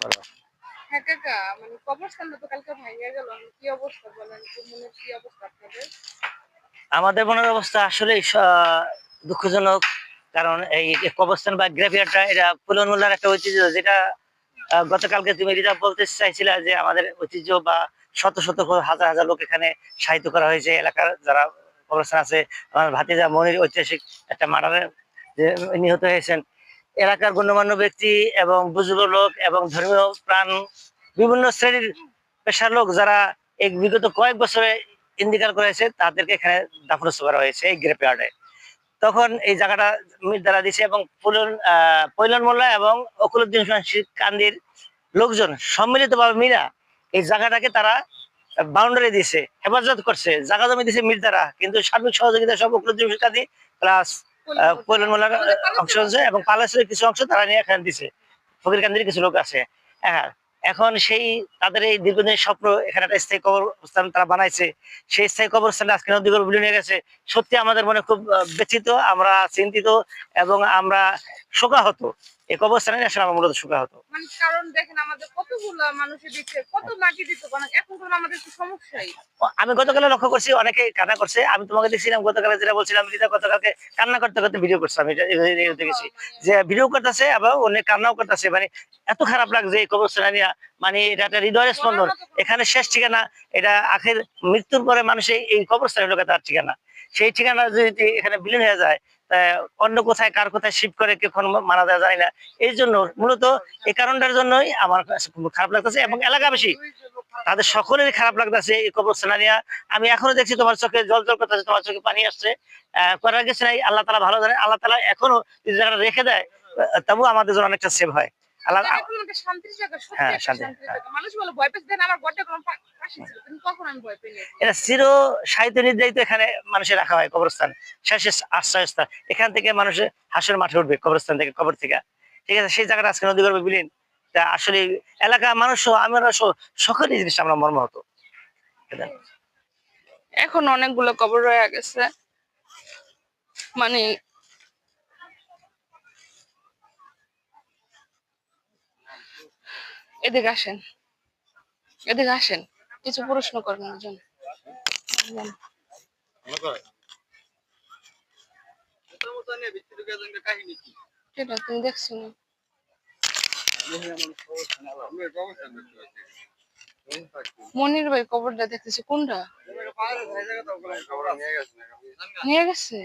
বলো। হ্যাঁ কাকা, মানে কবরস্থানটা তো কালকে ভাঙিয়া গেল, কি অবস্থা বলেন তো, মনে কি অবস্থা আপনাদের? আমাদের মনের অবস্থা আসলে দুঃখজনক। কারণ এই যে কবরস্থান বা গ্রেভিয়ারটা এটা পুলনমূল্যার একটা ঐতিহ্য, যেটা গতকালকে তুমি যেটা বলতে চাইছিলা যে আমাদের ঐতিহ্য বা শত শত হাজার হাজার লোক এখানে সাহিত্য করা হয়েছে। এলাকার যারা কবরস্থান আছে, আমার ভাতিজা মনির ঐতিহাসিক একটা মার্ডারে যে নিহত হয়েছেন, এলাকার গণ্যমান্য ব্যক্তি এবং বুজুর্গ লোক এবং ধর্মীয় প্রাণ বিভিন্ন শ্রেণীর পেশার লোক যারা এই বিগত কয়েক বছরে ইন্তিকাল করেছে, তাদেরকে এখানে দাফনস্থ করা হয়েছে এই গ্রেভইয়ার্ডে। তখন এই জায়গাটা দ্বারা দিছে এবং পৈলন মোল্লা এবং অকুলুদ্দিন কান্দির লোকজন সম্মিলিতভাবে মিলা এই জায়গাটাকে তারা বাউন্ডারি দিছে, হেফাজত করছে, জায়গা জমি দিছে মির্জারা, কিন্তু সার্বিক সহযোগিতা সব অকুলুদ্দিন কান্দি প্লাস পৈলন মোল্লার অংশ আছে এবং পালাসের কিছু অংশ তারা নিয়ে এখানে দিছে। ফকির কান্দির কিছু লোক আছে। হ্যাঁ, এখন সেই তাদের এই দীর্ঘদিনের স্বপ্ন, এখানে একটা স্থায়ী কবরস্থান তারা বানাইছে। সেই স্থায়ী কবরস্থানটা আজকে নদীগুলো বিলীন হয়ে গেছে। সত্যি আমাদের মনে খুব ব্যথিত, আমরা চিন্তিত এবং আমরা শোকাহত। এই কবরস্থানে আসলে আমরা মূলত শোকাহত। মানে কারণ দেখেন আমাদের কতগুলো মানুষের দিচ্ছে, কত মাটি দিতে পারে, এখন তো আমাদের একটু সমস্যাই। আমি গতকালে লক্ষ্য করছি অনেকে কান্না করছে। আমি তোমাকে দেখছিলাম গতকালে, যেটা বলছিলাম রিতা গতকালকে কান্না করতে করতে ভিডিও করছে। আমি দেখেছি যে ভিডিও করতেছে এবং অনেক কান্নাও করতেছে। মানে এত খারাপ লাগছে এই কবরস্থান নিয়ে। মানে এটা একটা হৃদয়ের স্পন্দন, এখানে শেষ ঠিকানা। এটা আখের মৃত্যুর পরে মানুষের এই কবরস্থানের লোকে তার ঠিকানা। সেই ঠিকানা যদি এখানে বিলীন হয়ে যায়, অন্য কোথায় কার কোথায় শিফট করে কখন মারা দেওয়া যায় না। এই জন্য মূলত এই কারণটার জন্যই আমার খুব খারাপ লাগতেছে এবং এলাকাবাসী তাদের সকলেরই খারাপ লাগতেছে এই কবরস্থান নিয়ে। আমি এখনো দেখছি তোমার চোখে জল জল করতেছে, তোমার চোখে পানি আসছে। করার কিছু নাই, আল্লাহ তালা ভালো জানে। আল্লাহ তালা এখনো যদি জায়গাটা রেখে দেয়, তবু আমাদের জন্য অনেকটা সেভ হয়। আল্লাহ শান্তির জায়গা, সত্যি হ্যাঁ, একটা শান্তি। শান্তির জায়গা। মানুষ বলে ভয় পেয়েছে, দেন আমার ঘরটা কোনো পাশে ছিল, কিন্তু কখন আমি ভয় পেয়ে এটা চির সাহিত্য নির্ধারিত, এখানে মানুষের রাখা হয় কবরস্থান, শেষের আশ্রয়স্থল। এখান থেকে মানুষের হাঁসের মাঠে উঠবে কবরস্থান থেকে, কবর থেকে। ঠিক আছে, সেই জায়গাটা আজকে নদী গর্ভে বিলীন। তা আসলে এলাকা মানুষ আমরা সকলেই জিনিসটা আমরা মর্মাহত। এখন অনেকগুলো কবর রয়ে গেছে। মানে এদিকে আসেন, এদিকে আসেন, কিছু প্রশ্ন করেন একজন। সেটা তুমি দেখছো না? মনির ভাই কবরটা দেখতেছি, কোনটা নিয়ে গেছে?